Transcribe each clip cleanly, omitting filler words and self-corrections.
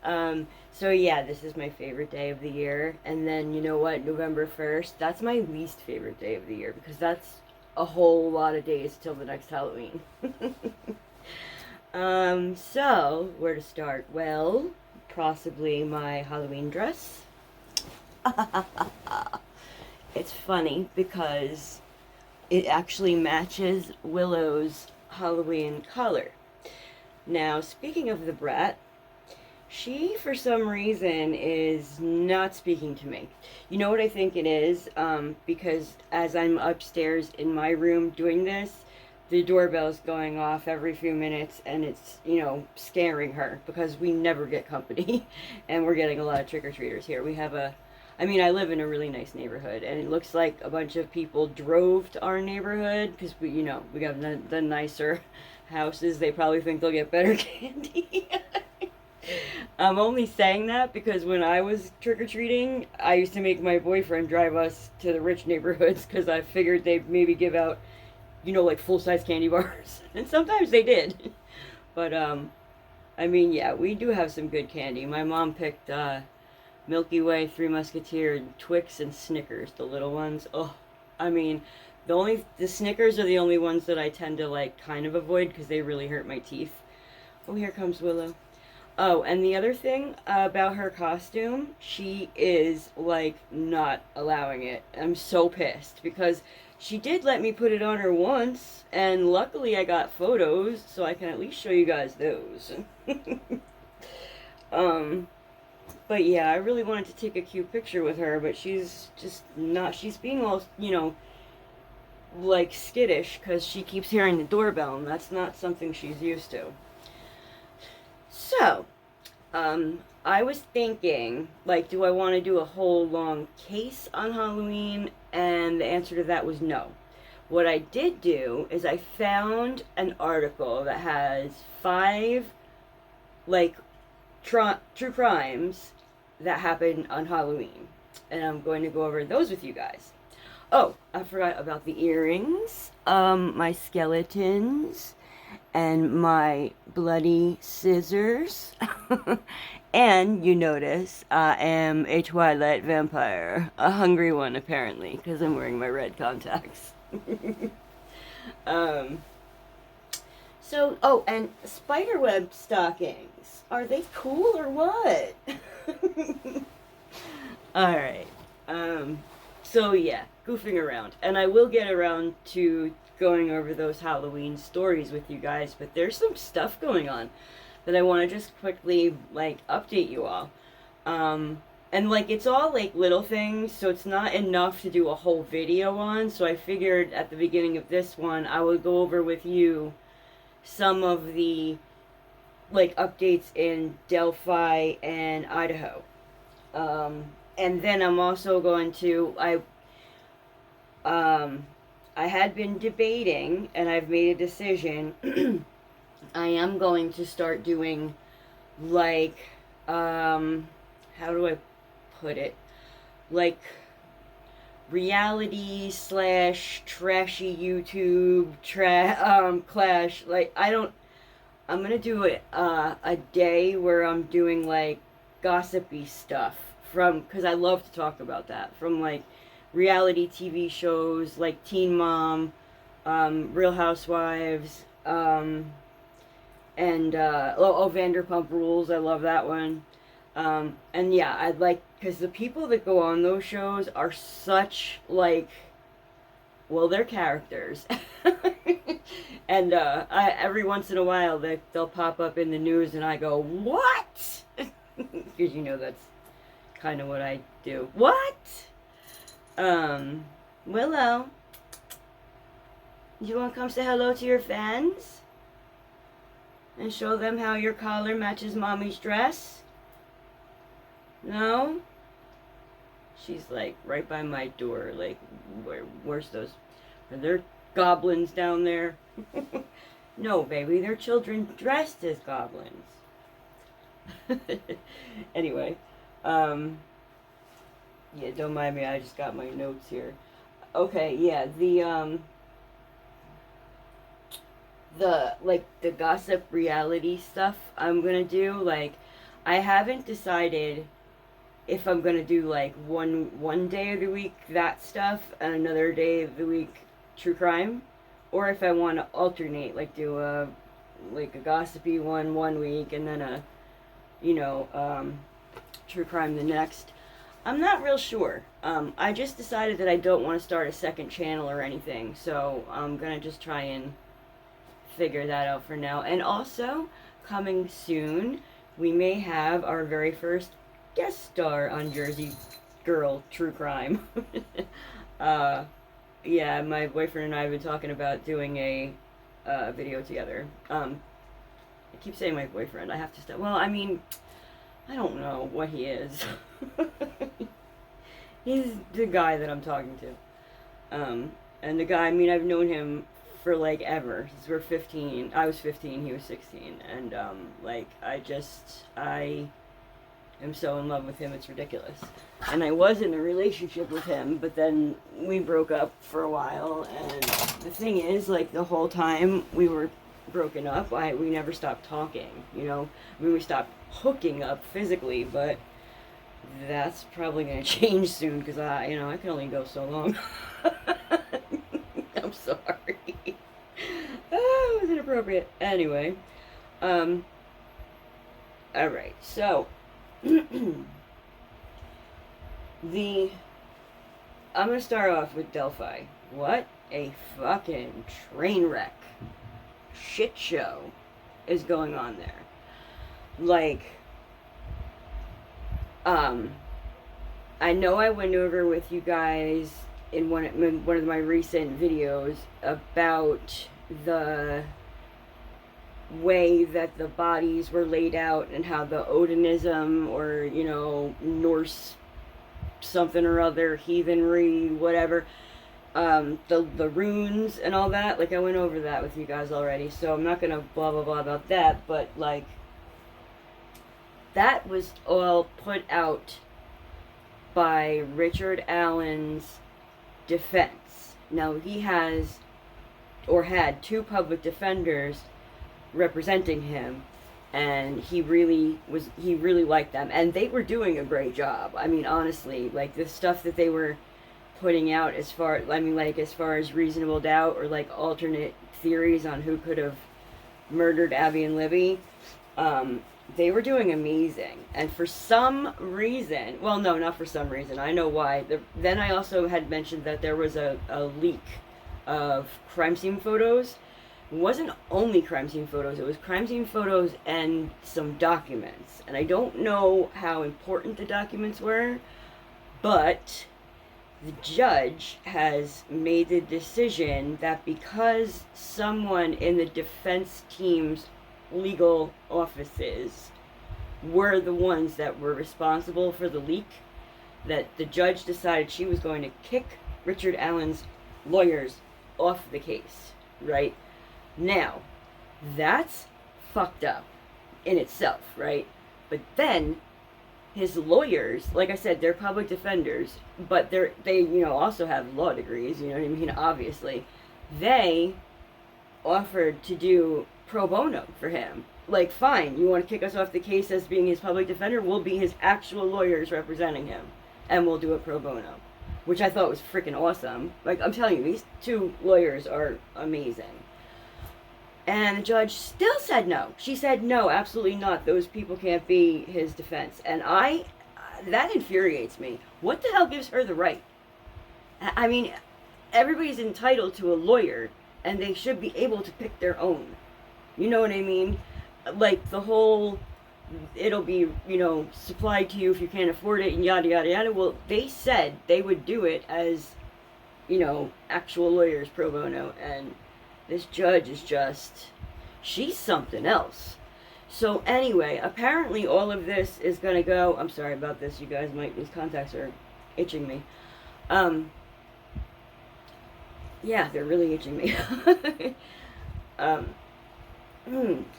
So yeah, this is my favorite day of the year. And then you know what? November 1st, that's my least favorite day of the year because that's a whole lot of days till the next Halloween. So where to start? Well, possibly my Halloween dress. It's funny because it actually matches Willow's Halloween color. Now, speaking of the brat, she, for some reason, is not speaking to me. You know what I think it is? Because as I'm upstairs in my room doing this, the doorbell's going off every few minutes and it's, scaring her because we never get company and we're getting a lot of trick or treaters here. I live in a really nice neighborhood and it looks like a bunch of people drove to our neighborhood because we got the nicer houses. They probably think they'll get better candy. I'm only saying that because when I was trick or treating, I used to make my boyfriend drive us to the rich neighborhoods because I figured they'd maybe give out, like full size candy bars. And sometimes they did. But, yeah, we do have some good candy. My mom picked Milky Way, Three Musketeer, Twix, and Snickers, the little ones. Oh, I mean, the Snickers are the only ones that I tend to like kind of avoid because they really hurt my teeth. Oh, here comes Willow. Oh, and the other thing about her costume, she is, like, not allowing it. I'm so pissed because she did let me put it on her once, and luckily I got photos, so I can at least show you guys those. um, but yeah, I really wanted to take a cute picture with her, but she's just not, she's being all, like skittish because she keeps hearing the doorbell, and that's not something she's used to. So, I was thinking, like, do I want to do a whole long case on Halloween? And the answer to that was no. What I did do is I found an article that has 5, like, true crimes that happened on Halloween. And I'm going to go over those with you guys. Oh, I forgot about the earrings, my skeletons, and my bloody scissors. And you notice I am a Twilight vampire. A hungry one, apparently, because I'm wearing my red contacts. um, and spiderweb stockings. Are they cool or what? Alright. Yeah, goofing around. And I will get around to going over those Halloween stories with you guys, but there's some stuff going on that I want to just quickly, like, update you all. And, like, it's all, like, little things, so it's not enough to do a whole video on, so I figured at the beginning of this one, I would go over with you some of the, like, updates in Delphi and Idaho. And then I'm also going to, I had been debating, and I've made a decision. I am going to start doing, like, how do I put it? Like, reality slash trashy YouTube clash. Like, I'm gonna do a day where I'm doing, like, gossipy stuff because I love to talk about that. From, like, reality TV shows like Teen Mom, Real Housewives, and Vanderpump Rules. I love that one. And yeah, I'd like, because the people that go on those shows are such, like, well, they're characters. And every once in a while they'll pop up in the news and I go, what? Because that's kind of what I do. What? Willow, you want to come say hello to your fans? And show them how your collar matches Mommy's dress? No? She's, like, right by my door, like, where's those? Are there goblins down there? No, baby, they're children dressed as goblins. Anyway, yeah, don't mind me, I just got my notes here. Okay, yeah, the gossip reality stuff I'm gonna do, like, I haven't decided if I'm gonna do like one day of the week that stuff and another day of the week true crime, or if I want to alternate, like do a gossipy one week and then a you know true crime the next. I'm not real sure. I just decided that I don't want to start a second channel or anything, so I'm gonna just try and figure that out for now. And also, coming soon, we may have our very first guest star on Jersey Girl True Crime. Yeah, my boyfriend and I have been talking about doing a video together. I keep saying my boyfriend. I have to stop. Well, I mean, I don't know what he is. He's the guy that I'm talking to. And the guy, I mean, I've known him for like ever. Since we're 15. I was 15, he was 16. And, like, I am so in love with him, it's ridiculous. And I was in a relationship with him, but then we broke up for a while. And the thing is, like, the whole time we were broken up, we never stopped talking, you know? I mean, we stopped hooking up physically, but that's probably going to change soon because I can only go so long. I'm sorry. Oh, it was inappropriate. Anyway, all right. So, I'm gonna start off with Delphi. What a fucking train wreck, shit show is going on there. Like, I know I went over with you guys in one of my recent videos about the way that the bodies were laid out and how the Odinism or, Norse something or other, heathenry, whatever, the runes and all that, like I went over that with you guys already, so I'm not gonna blah blah blah about that, but like, that was all put out by Richard Allen's defense. Now, he has, or had, two public defenders representing him, and he really liked them, and they were doing a great job. I mean, honestly, like, the stuff that they were putting out as far as reasonable doubt or like alternate theories on who could have murdered Abby and Libby, they were doing amazing. And for some reason, well, no, not for some reason, I know why. Then I also had mentioned that there was a leak of crime scene photos. It wasn't only crime scene photos, it was crime scene photos and some documents. And I don't know how important the documents were, but the judge has made the decision that because someone in the defense team's legal offices were the ones that were responsible for the leak, that the judge decided she was going to kick Richard Allen's lawyers off the case, right? Now, that's fucked up in itself, right? But then his lawyers, like I said, they're public defenders, but they also have law degrees, you know what I mean, obviously. They offered to do pro bono for him. Like, fine, you want to kick us off the case as being his public defender? We'll be his actual lawyers representing him, and we'll do a pro bono, which I thought was freaking awesome. Like, I'm telling you, these two lawyers are amazing. And the judge still said no. She said, no, absolutely not. Those people can't be his defense. And that infuriates me. What the hell gives her the right? I mean, everybody's entitled to a lawyer, and they should be able to pick their own. You know what I mean? Like, the whole, it'll be, supplied to you if you can't afford it, and yada, yada, yada. Well, they said they would do it as, actual lawyers pro bono, and this judge is just, she's something else. So anyway, apparently all of this is going to go, I'm sorry about this, you guys these contacts are itching me. Yeah, they're really itching me.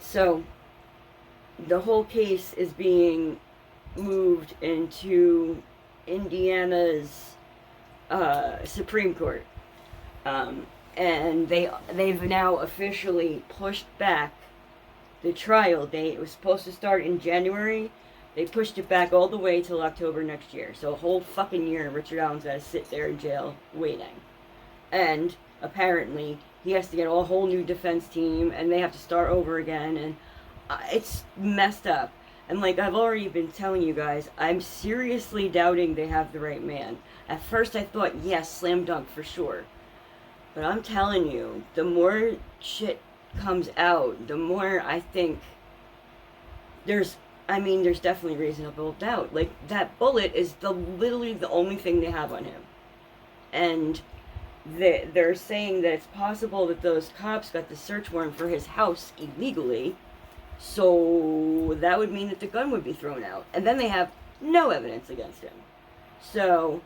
So, the whole case is being moved into Indiana's Supreme Court. And they've now officially pushed back the trial date. It was supposed to start in January, They pushed it back all the way till October next year. So a whole fucking year Richard Allen's got to sit there in jail waiting. And apparently he has to get a whole new defense team and they have to start over again. And it's messed up. And like I've already been telling you guys, I'm seriously doubting they have the right man. At first I thought, yes, slam dunk for sure. But I'm telling you, the more shit comes out, the more I think there's definitely reasonable doubt. Like, that bullet is literally the only thing they have on him. And they're saying that it's possible that those cops got the search warrant for his house illegally. So that would mean that the gun would be thrown out. And then they have no evidence against him. So,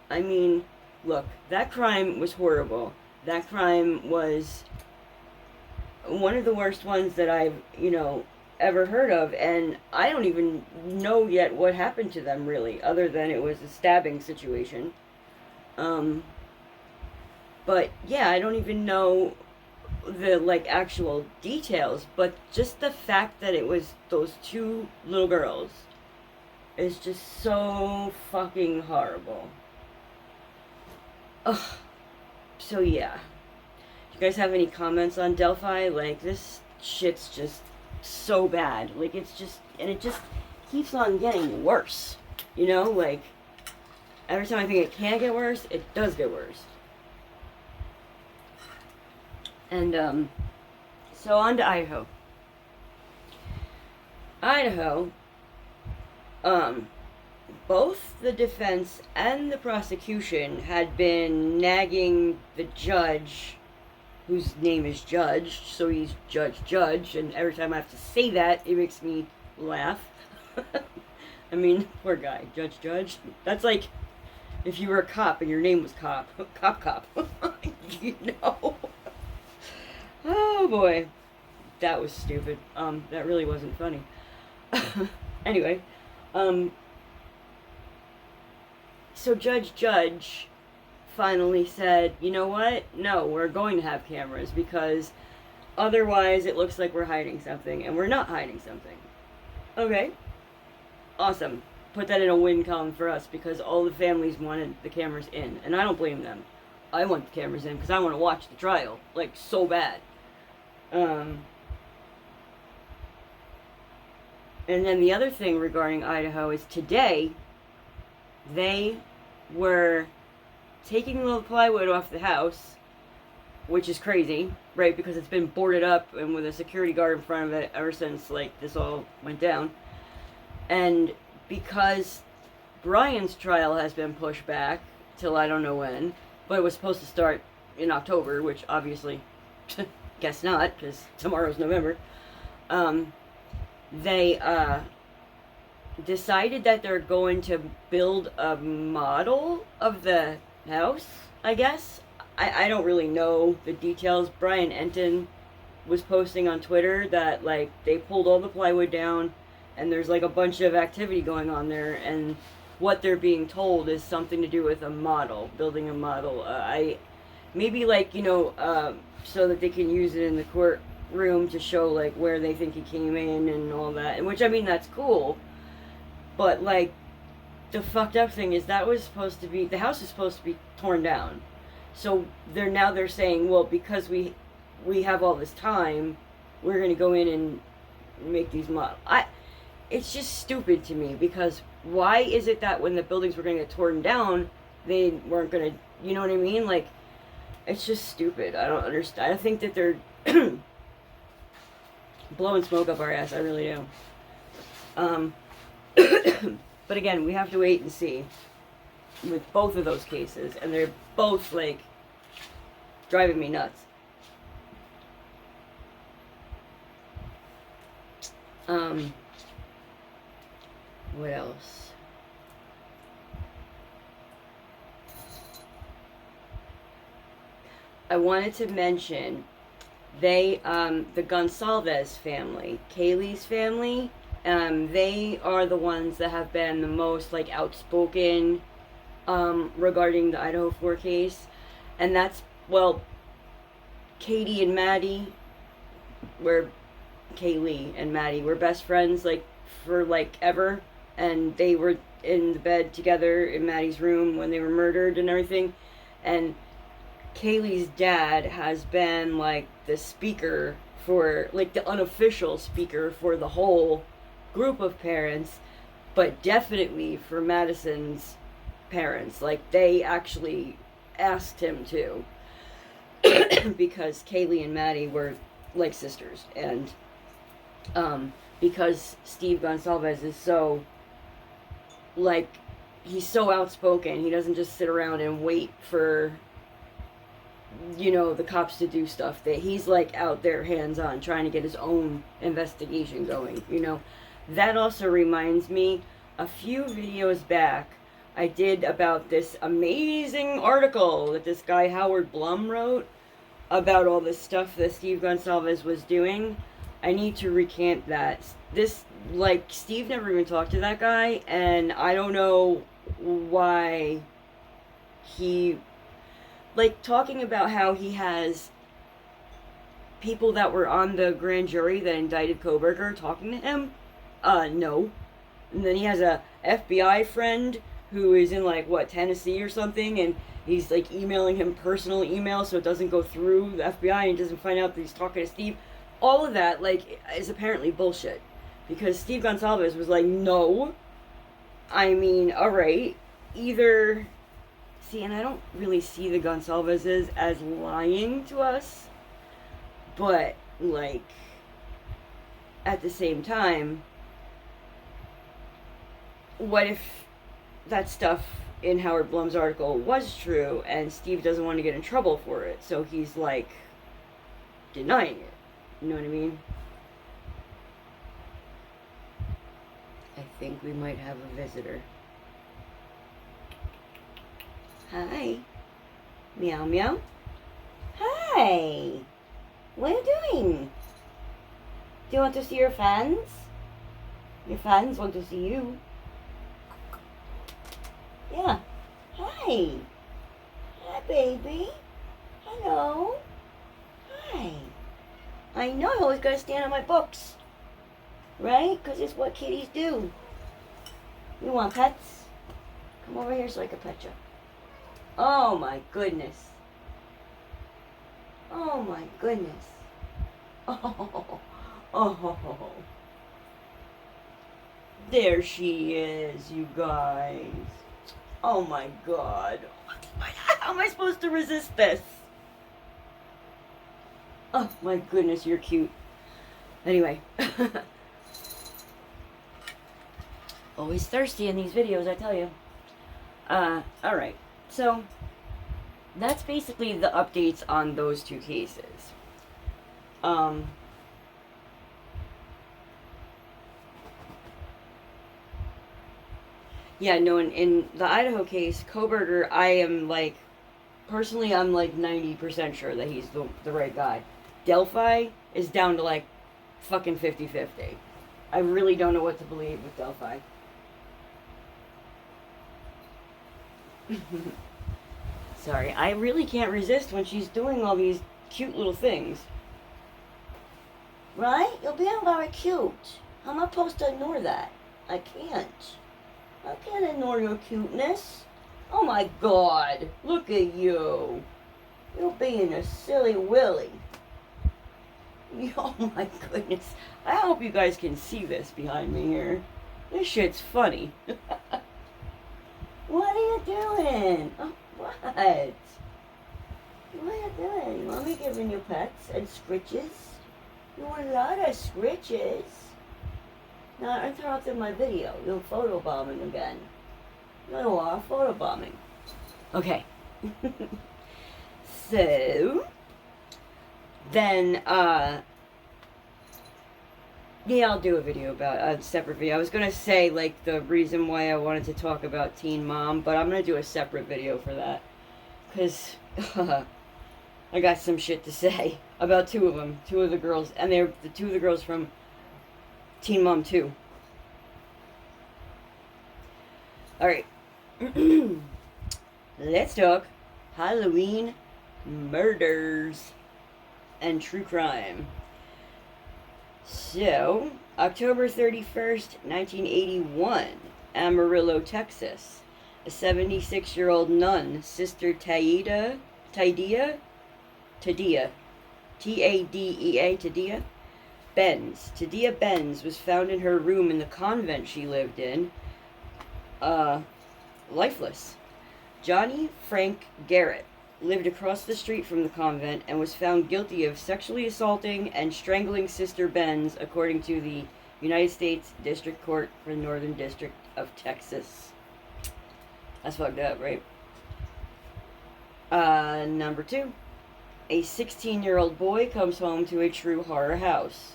I mean, look, that crime was horrible. That crime was one of the worst ones that I've, ever heard of, and I don't even know yet what happened to them, really, other than it was a stabbing situation. But yeah, I don't even know the actual details, but just the fact that it was those two little girls is just so fucking horrible. Ugh. So yeah, you guys have any comments on Delphi? Like, this shit's just so bad. Like, it just keeps on getting worse. Like, every time I think it can't get worse, it does get worse. And, so on to Idaho. Idaho, both the defense and the prosecution had been nagging the judge, whose name is Judge, so he's Judge, and every time I have to say that, it makes me laugh. I mean, poor guy, Judge. That's like if you were a cop and your name was Cop. Cop. Oh boy, that was stupid. That really wasn't funny. Anyway, so Judge finally said, you know what? No, we're going to have cameras because otherwise it looks like we're hiding something, and we're not hiding something. Okay. Awesome. Put that in a win column for us because all the families wanted the cameras in, and I don't blame them. I want the cameras in because I want to watch the trial, like, so bad. And then the other thing regarding Idaho is today they were taking the plywood off the house, which is crazy, right? Because it's been boarded up and with a security guard in front of it ever since, this all went down. And because Bryan's trial has been pushed back till I don't know when, but it was supposed to start in October, which obviously, guess not, because tomorrow's November. They decided that they're going to build a model of the house, I guess. I don't really know the details. Brian Enton was posting on Twitter that, they pulled all the plywood down and there's, a bunch of activity going on there, and what they're being told is something to do with a model, building a model. Maybe, so that they can use it in the courtroom to show, where they think he came in and all that. Which, that's cool. But, the fucked up thing is that was supposed to be, the house is supposed to be torn down. So they're saying, well, because we have all this time, we're going to go in and make these models. It's just stupid to me, because why is it that when the buildings were going to get torn down, they weren't going to, you know what I mean? It's just stupid. I don't understand. I think that they're blowing smoke up our ass. I really do. But again, we have to wait and see with both of those cases, and they're both, driving me nuts. What else? I wanted to mention the Gonsalves family, Kaylee's family, they are the ones that have been the most, outspoken, regarding the Idaho 4 case. And that's, Katie and Maddie Kaylee and Maddie were best friends, for like ever, and they were in the bed together in Maddie's room when they were murdered and everything. And Kaylee's dad has been like the speaker for, like, the unofficial speaker for the whole group of parents, but definitely for Madison's parents. Like, they actually asked him to because Kaylee and Maddie were like sisters, and because Steve Gonsalves is so, like, he's so outspoken. He doesn't just sit around and wait for, you know, the cops to do stuff. That he's like out there hands on trying to get his own investigation going, you know. That also reminds me, a few videos back I did about this amazing article that this guy Howard Blum wrote about all this stuff that Steve Gonsalves was doing. I need to recant that. This, like, Steve never even talked to that guy, and I don't know why he, like, talking about how he has people that were on the grand jury that indicted Kohberger talking to him. No. And then he has a FBI friend who is in, like, what, Tennessee or something, and he's, like, emailing him personal emails so it doesn't go through the FBI and he doesn't find out that he's talking to Steve. All of that, like, is apparently bullshit. Because Steve Gonsalves was like, no. I mean, alright. Either... See, and I don't really see the Gonsalveses as lying to us. But, like, at the same time, what if that stuff in Howard Blum's article was true and Steve doesn't want to get in trouble for it, so he's, like, denying it? You know what I mean? I think we might have a visitor. Hi. Meow meow. Hi. What are you doing? Do you want to see your fans? Your fans want to see you. Yeah. Hi. Hi, baby. Hello. Hi. I know I always gotta stand on my books. Right? Because it's what kitties do. You want pets? Come over here so I can pet you. Oh my goodness. Oh my goodness. Oh. Oh. There she is, you guys. Oh my god. How am I supposed to resist this? Oh my goodness, you're cute. Anyway. Always thirsty in these videos, I tell you. Alright. So, that's basically the updates on those two cases. Yeah, no, in the Idaho case, Kohberger, I am, like, personally, I'm, like, 90% sure that he's the right guy. Delphi is down to, like, fucking 50-50. I really don't know what to believe with Delphi. Sorry, I really can't resist when she's doing all these cute little things. Right? You're being very cute. How am I supposed to ignore that? I can't. I can't ignore your cuteness. Oh my god, look at you. You're being a silly willy. Oh my goodness. I hope you guys can see this behind me here. This shit's funny. What are you doing? Oh, what? What are you doing? You want me giving you pets and scritches? You want a lot of scritches. Now, interrupting my video. You're photobombing again. You are photobombing. Okay. So, then, yeah, I'll do a video about a separate video. I was gonna say, like, the reason why I wanted to talk about Teen Mom, but I'm gonna do a separate video for that. Because, I got some shit to say about two of them. Two of the girls, and they're the two of the girls from Teen Mom 2. Alright. Let's talk Halloween murders and true crime. So, October 31st, 1981, Amarillo, Texas. A 76-year-old nun, Sister Tadia, Tadia, Tadia, T-A-D-E-A, Tadia Benz. Tadia Benz was found in her room in the convent she lived in, lifeless. Johnny Frank Garrett lived across the street from the convent and was found guilty of sexually assaulting and strangling Sister Benz, according to the United States District Court for the Northern District of Texas. That's fucked up, right? Number 2. A 16-year-old boy comes home to a true horror house.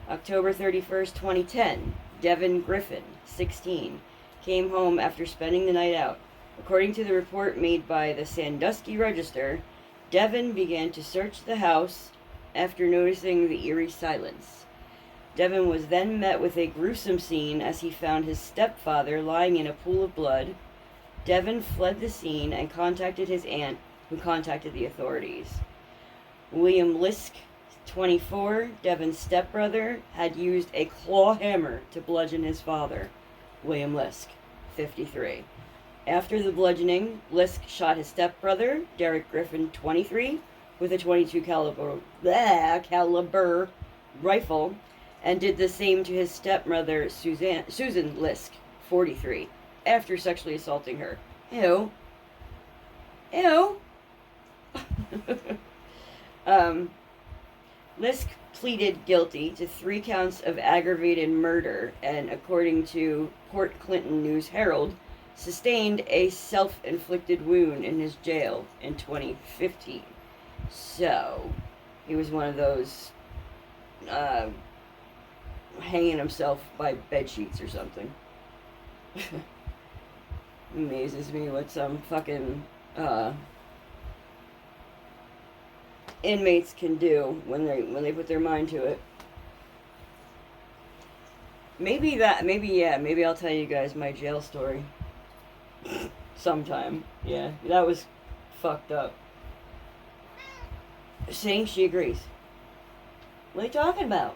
October 31st, 2010, Devin Griffin, 16, came home after spending the night out. According to the report made by the Sandusky Register, Devin began to search the house after noticing the eerie silence. Devin was then met with a gruesome scene as he found his stepfather lying in a pool of blood. Devin fled the scene and contacted his aunt, who contacted the authorities. William Lisk, 24, Devin's stepbrother, had used a claw hammer to bludgeon his father. William Lisk, 53. After the bludgeoning, Lisk shot his stepbrother, Derek Griffin, 23, with a .22 caliber rifle, and did the same to his stepmother, Susan Lisk, 43, after sexually assaulting her. Ew. Ew. Lisk pleaded guilty to 3 counts of aggravated murder and, according to Port Clinton News-Herald, sustained a self-inflicted wound in his jail in 2015. So, he was one of those hanging himself by bedsheets or something. Amazes me what some fucking inmates can do when they put their mind to it. Maybe I'll tell you guys my jail story sometime. Yeah, that was fucked up. Saying she agrees. What are you talking about?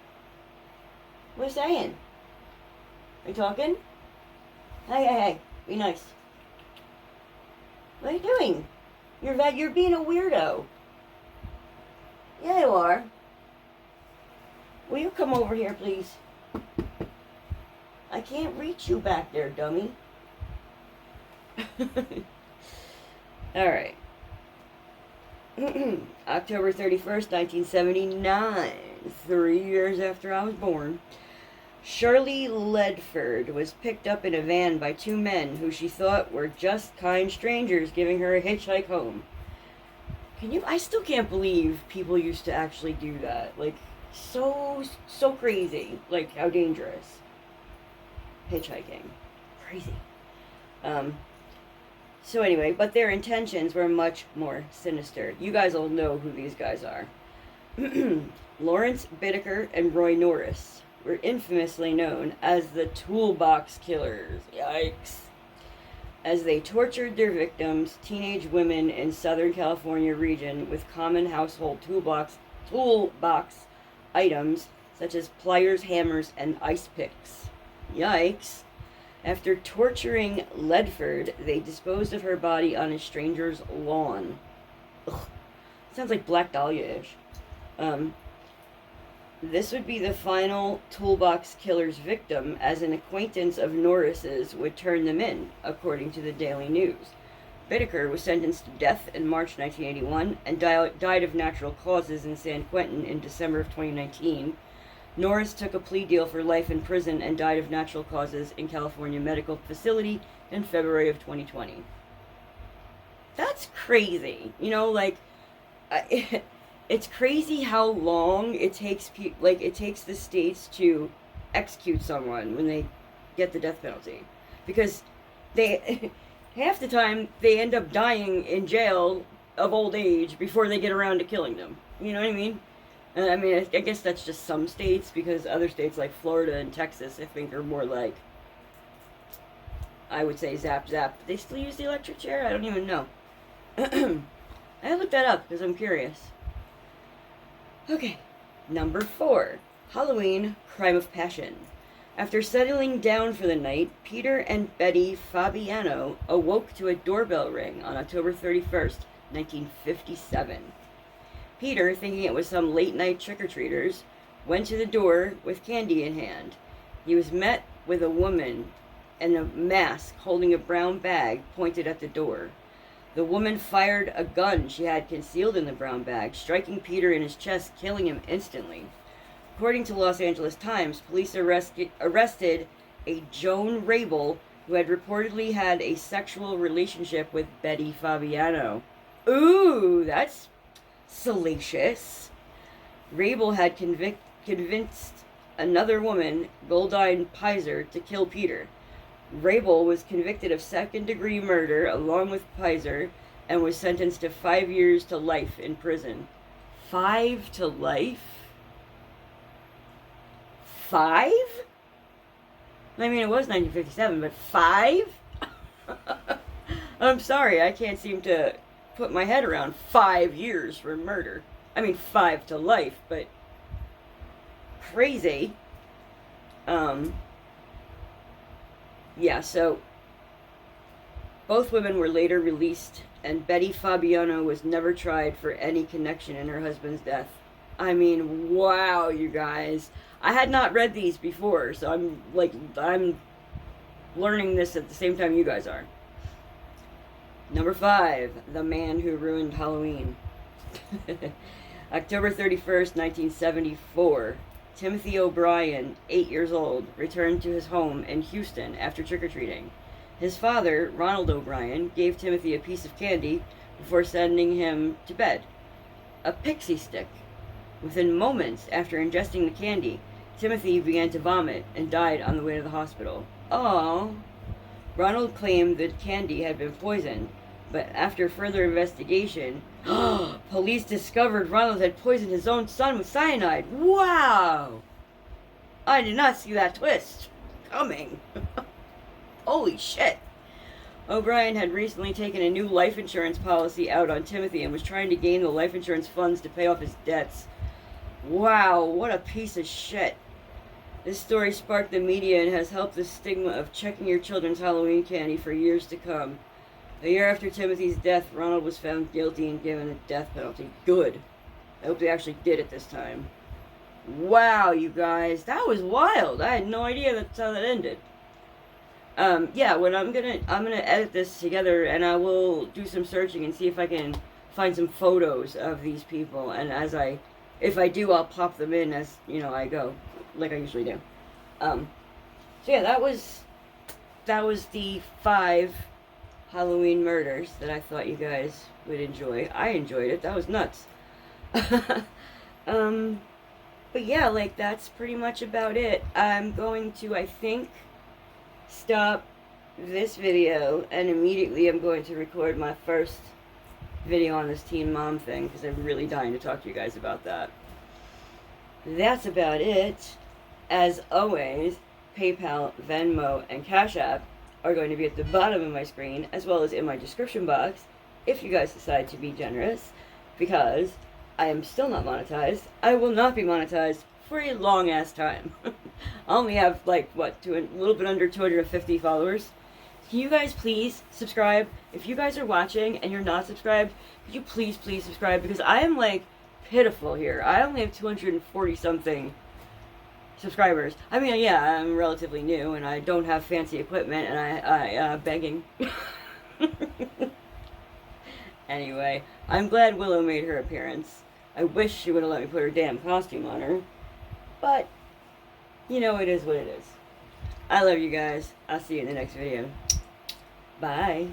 What are you saying? Are you talking? Hey, be nice. What are you doing? You're being a weirdo. Yeah, you are. Will you come over here, please? I can't reach you back there, dummy. Alright. October 31st, 1979. 3 years after I was born. Shirley Ledford was picked up in a van by 2 men who she thought were just kind strangers giving her a hitchhike home. I still can't believe people used to actually do that. Like, so crazy. Like, how dangerous. Hitchhiking. Crazy. So anyway, but their intentions were much more sinister. You guys all know who these guys are. Lawrence Bittaker and Roy Norris were infamously known as the Toolbox Killers. Yikes. As they tortured their victims, teenage women in Southern California region, with common household toolbox items such as pliers, hammers, and ice picks. Yikes. After torturing Ledford, they disposed of her body on a stranger's lawn. Ugh. Sounds like Black Dahlia-ish. This would be the final Toolbox Killer's victim, as an acquaintance of Norris's would turn them in, according to the Daily News. Bittaker was sentenced to death in March 1981 and died of natural causes in San Quentin in December of 2019. Norris took a plea deal for life in prison and died of natural causes in California Medical Facility in February of 2020. That's crazy. You know, like, it's crazy how long it takes it takes the states to execute someone when they get the death penalty, because they half the time they end up dying in jail of old age before they get around to killing them. You know what I mean? I guess that's just some states, because other states like Florida and Texas, I think, are more like, I would say, zap zap. They still use the electric chair? I don't even know. I looked that up because I'm curious. Okay, number 4. Halloween, crime of passion. After settling down for the night, Peter and Betty Fabiano awoke to a doorbell ring on October 31st, 1957. Peter, thinking it was some late-night trick-or-treaters, went to the door with candy in hand. He was met with a woman in a mask holding a brown bag pointed at the door. The woman fired a gun she had concealed in the brown bag, striking Peter in his chest, killing him instantly. According to Los Angeles Times, police arrested a Joan Rabel, who had reportedly had a sexual relationship with Betty Fabiano. Ooh, that's salacious. Rabel had convinced another woman, Goldine Pizer, to kill Peter. Rabel was convicted of second-degree murder along with Pizer and was sentenced to 5 years to life in prison. 5 to life? 5? I mean, it was 1957, but 5? I'm sorry, I can't seem to put my head around 5 years for murder. I mean, 5 to life, but crazy. Yeah, so both women were later released, and Betty Fabiano was never tried for any connection in her husband's death. I mean, wow, you guys. I had not read these before, so I'm learning this at the same time you guys are. Number 5, The Man Who Ruined Halloween. October 31st, 1974. Timothy O'Brien, 8 years old, returned to his home in Houston after trick-or-treating. His father, Ronald O'Brien, gave Timothy a piece of candy before sending him to bed. A pixie stick. Within moments after ingesting the candy, Timothy began to vomit and died on the way to the hospital. Oh. Ronald claimed that candy had been poisoned, but after further investigation, police discovered Ronald had poisoned his own son with cyanide. Wow! I did not see that twist coming. Holy shit. O'Brien had recently taken a new life insurance policy out on Timothy and was trying to gain the life insurance funds to pay off his debts. Wow, what a piece of shit. This story sparked the media and has helped the stigma of checking your children's Halloween candy for years to come. A year after Timothy's death, Ronald was found guilty and given a death penalty. Good. I hope they actually did it this time. Wow, you guys, that was wild. I had no idea that's how that ended. Yeah, when I'm gonna edit this together, and I will do some searching and see if I can find some photos of these people. And if I do, I'll pop them in as I go, like I usually do. So yeah, that was the 5 Halloween murders that I thought you guys would enjoy. I enjoyed it. That was nuts. But yeah, that's pretty much about it. I'm going to, I think, stop this video, and immediately I'm going to record my first video on this teen mom thing, because I'm really dying to talk to you guys about that. That's about it. As always, PayPal, Venmo, and Cash App are going to be at the bottom of my screen, as well as in my description box, if you guys decide to be generous, because I am still not monetized. I will not be monetized for a long-ass time. I only have, a little bit under 250 followers. Can you guys please subscribe? If you guys are watching and you're not subscribed, could you please subscribe? Because I am, pitiful here. I only have 240-something subscribers. I mean, yeah, I'm relatively new, and I don't have fancy equipment, and I begging. Anyway, I'm glad Willow made her appearance. I wish she would have let me put her damn costume on her. But, it is what it is. I love you guys. I'll see you in the next video. Bye.